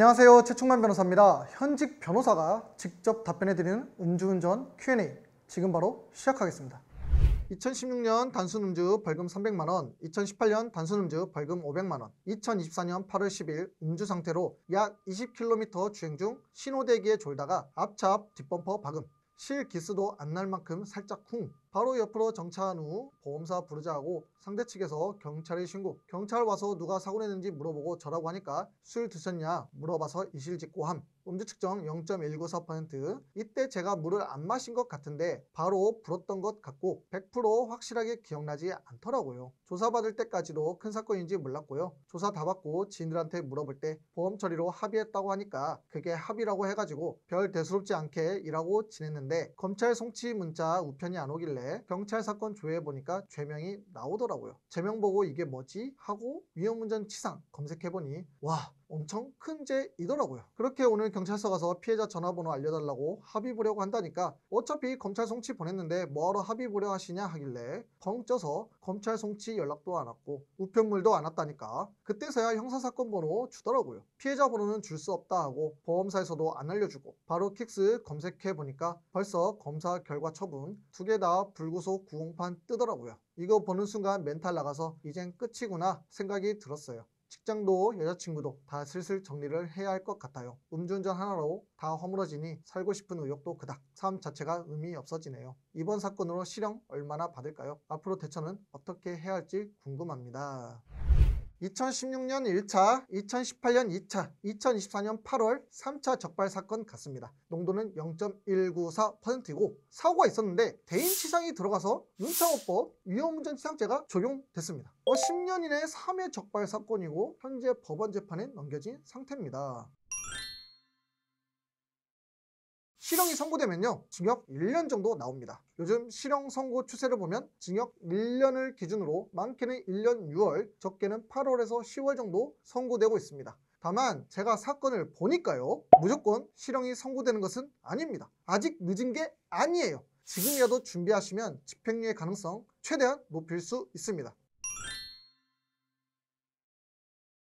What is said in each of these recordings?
안녕하세요. 최충만 변호사입니다. 현직 변호사가 직접 답변해드리는 음주운전 Q&A 지금 바로 시작하겠습니다. 2016년 단순음주 벌금 300만원, 2018년 단순음주 벌금 500만원, 2024년 8월 10일 음주 상태로 약 20km 주행 중 신호대기에 졸다가 앞차 뒷범퍼 박음, 실기스도 안 날 만큼 살짝 쿵, 바로 옆으로 정차한 후 보험사 부르자 하고 상대 측에서 경찰에 신고, 경찰 와서 누가 사고 냈는지 물어보고 저라고 하니까 술 드셨냐 물어봐서 이실직고함, 음주 측정 0.194%. 이때 제가 물을 안 마신 것 같은데 바로 불었던 것 같고 100% 확실하게 기억나지 않더라고요. 조사받을 때까지도 큰 사건인지 몰랐고요. 조사 다 받고 지인들한테 물어볼 때 보험 처리로 합의했다고 하니까 그게 합의라고 해가지고 별 대수롭지 않게 일하고 지냈는데 검찰 송치 문자 우편이 안 오길래 경찰 사건 조회해보니까 죄명이 나오더라고요. 죄명 보고 이게 뭐지? 하고 위험운전 치상 검색해보니 와, 엄청 큰 죄이더라고요. 그렇게 오늘 경찰서 가서 피해자 전화번호 알려달라고 합의 보려고 한다니까 어차피 검찰 송치 보냈는데 뭐하러 합의 보려 하시냐 하길래 벙 쪄서 검찰 송치 연락도 안 왔고 우편물도 안 왔다니까 그때서야 형사사건 번호 주더라고요. 피해자 번호는 줄 수 없다 하고 보험사에서도 안 알려주고 바로 킥스 검색해보니까 벌써 검사 결과 처분 2개 다 불구속 구공판 뜨더라고요. 이거 보는 순간 멘탈 나가서 이젠 끝이구나 생각이 들었어요. 직장도 여자친구도 다 슬슬 정리를 해야 할 것 같아요. 음주운전 하나로 다 허물어지니 살고 싶은 의욕도 그닥, 삶 자체가 의미 없어지네요. 이번 사건으로 실형 얼마나 받을까요? 앞으로 대처는 어떻게 해야 할지 궁금합니다. 2016년 1차, 2018년 2차, 2024년 8월 3차 적발 사건 같습니다. 농도는 0.194%이고 사고가 있었는데 대인치상이 들어가서 윤창호법 위험운전치상죄가 적용됐습니다. 10년 이내 3회 적발 사건이고 현재 법원 재판에 넘겨진 상태입니다. 실형이 선고되면요 징역 1년 정도 나옵니다. 요즘 실형 선고 추세를 보면 징역 1년을 기준으로 많게는 1년 6월, 적게는 8월에서 10월 정도 선고되고 있습니다. 다만 제가 사건을 보니까요 무조건 실형이 선고되는 것은 아닙니다. 아직 늦은 게 아니에요. 지금이라도 준비하시면 집행유예 가능성 최대한 높일 수 있습니다.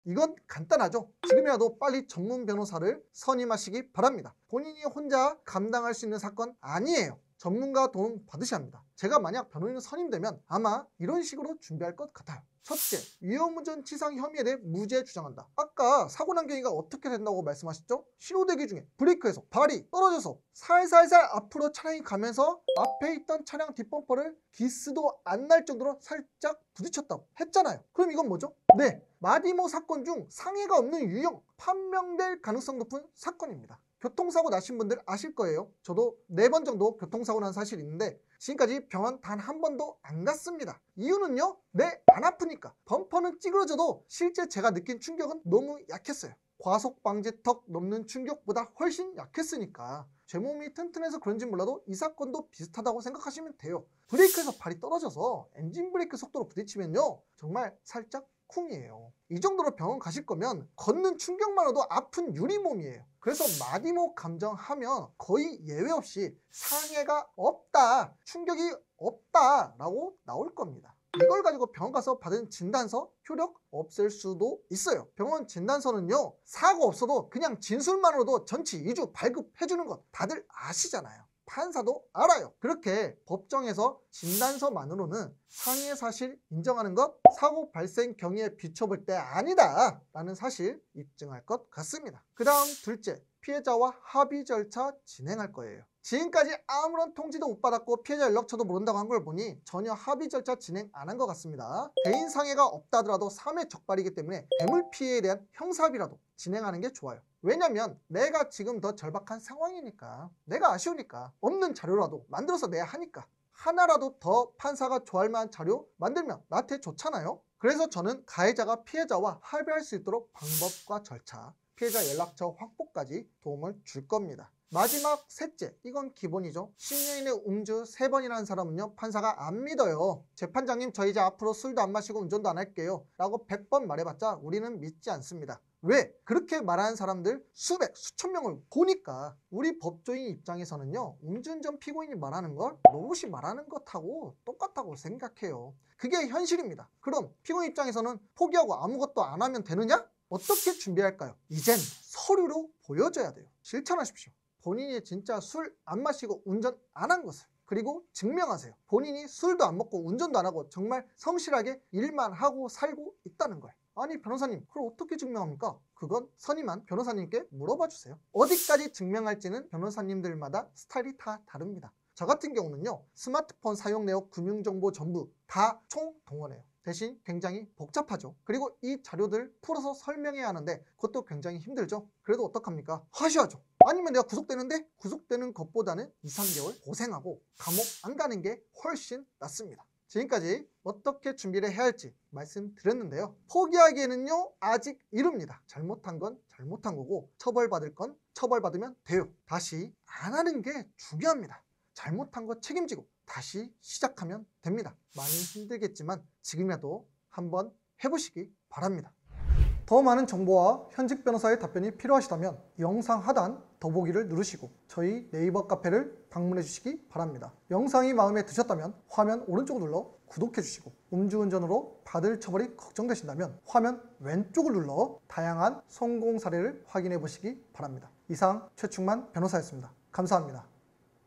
이건 간단하죠. 지금이라도 빨리 전문 변호사를 선임하시기 바랍니다. 본인이 혼자 감당할 수 있는 사건 아니에요. 전문가 도움 받으셔야 합니다. 제가 만약 변호인을 선임되면 아마 이런 식으로 준비할 것 같아요. 첫째, 위험운전 치상 혐의에 대해 무죄 주장한다. 아까 사고 난 경위가 어떻게 된다고 말씀하셨죠? 신호대기 중에 브레이크에서 발이 떨어져서 살살살 앞으로 차량이 가면서 앞에 있던 차량 뒷범퍼를 기스도 안 날 정도로 살짝 부딪혔다고 했잖아요. 그럼 이건 뭐죠? 네, 마디모 사건 중 상해가 없는 유형, 판명될 가능성 높은 사건입니다. 교통사고 나신 분들 아실 거예요. 저도 4번 정도 교통사고 난 사실이 있는데 지금까지 병원 단 한 번도 안 갔습니다. 이유는요? 네, 안 아프니까. 범퍼는 찌그러져도 실제 제가 느낀 충격은 너무 약했어요. 과속방지턱 넘는 충격보다 훨씬 약했으니까. 제 몸이 튼튼해서 그런지 몰라도 이 사건도 비슷하다고 생각하시면 돼요. 브레이크에서 발이 떨어져서 엔진 브레이크 속도로 부딪히면요 정말 살짝 쿵이에요. 이 정도로 병원 가실 거면 걷는 충격만으로도 아픈 유리몸이에요. 그래서 마디모 감정하면 거의 예외 없이 상해가 없다, 충격이 없다 라고 나올 겁니다. 이걸 가지고 병원 가서 받은 진단서 효력 없을 수도 있어요. 병원 진단서는요 사고 없어도 그냥 진술만으로도 전치 2주 발급해주는 것 다들 아시잖아요. 판사도 알아요. 그렇게 법정에서 진단서만으로는 상해 사실 인정하는 것, 사고 발생 경위에 비춰볼 때 아니다 라는 사실 입증할 것 같습니다. 그 다음 둘째, 피해자와 합의 절차 진행할 거예요. 지금까지 아무런 통지도 못 받았고 피해자 연락처도 모른다고 한 걸 보니 전혀 합의 절차 진행 안 한 것 같습니다. 대인 상해가 없다 하더라도 3회 적발이기 때문에 대물 피해에 대한 형사합의라도 진행하는 게 좋아요. 왜냐면 내가 지금 더 절박한 상황이니까, 내가 아쉬우니까 없는 자료라도 만들어서 내야 하니까 하나라도 더 판사가 좋아할 만한 자료 만들면 나한테 좋잖아요. 그래서 저는 가해자가 피해자와 합의할 수 있도록 방법과 절차, 피해자 연락처 확보까지 도움을 줄 겁니다. 마지막 셋째, 이건 기본이죠. 10년 이내 음주 3번이라는 사람은요 판사가 안 믿어요. 재판장님 저 이제 앞으로 술도 안 마시고 운전도 안 할게요 라고 100번 말해봤자 우리는 믿지 않습니다. 왜? 그렇게 말하는 사람들 수백, 수천 명을 보니까 우리 법조인 입장에서는요 음주운전 피고인이 말하는 걸 로봇이 말하는 것하고 똑같다고 생각해요. 그게 현실입니다. 그럼 피고인 입장에서는 포기하고 아무것도 안 하면 되느냐? 어떻게 준비할까요? 이젠 서류로 보여줘야 돼요. 실천하십시오. 본인이 진짜 술 안 마시고 운전 안 한 것을, 그리고 증명하세요. 본인이 술도 안 먹고 운전도 안 하고 정말 성실하게 일만 하고 살고 있다는 걸. 아니 변호사님, 그걸 어떻게 증명합니까? 그건 선임한 변호사님께 물어봐 주세요. 어디까지 증명할지는 변호사님들마다 스타일이 다 다릅니다. 저 같은 경우는요, 스마트폰 사용 내역 금융정보 전부 다 총동원해요. 대신 굉장히 복잡하죠. 그리고 이 자료들 풀어서 설명해야 하는데 그것도 굉장히 힘들죠. 그래도 어떡합니까? 하셔야죠. 아니면 내가 구속되는데, 구속되는 것보다는 2, 3개월 고생하고 감옥 안 가는 게 훨씬 낫습니다. 지금까지 어떻게 준비를 해야 할지 말씀드렸는데요. 포기하기에는요 아직 이릅니다. 잘못한 건 잘못한 거고 처벌받을 건 처벌받으면 돼요. 다시 안 하는 게 중요합니다. 잘못한 거 책임지고 다시 시작하면 됩니다. 많이 힘들겠지만 지금이라도 한번 해보시기 바랍니다. 더 많은 정보와 현직 변호사의 답변이 필요하시다면 영상 하단 더보기를 누르시고 저희 네이버 카페를 방문해 주시기 바랍니다. 영상이 마음에 드셨다면 화면 오른쪽을 눌러 구독해 주시고, 음주운전으로 받을 처벌이 걱정되신다면 화면 왼쪽을 눌러 다양한 성공 사례를 확인해 보시기 바랍니다. 이상 최충만 변호사였습니다. 감사합니다.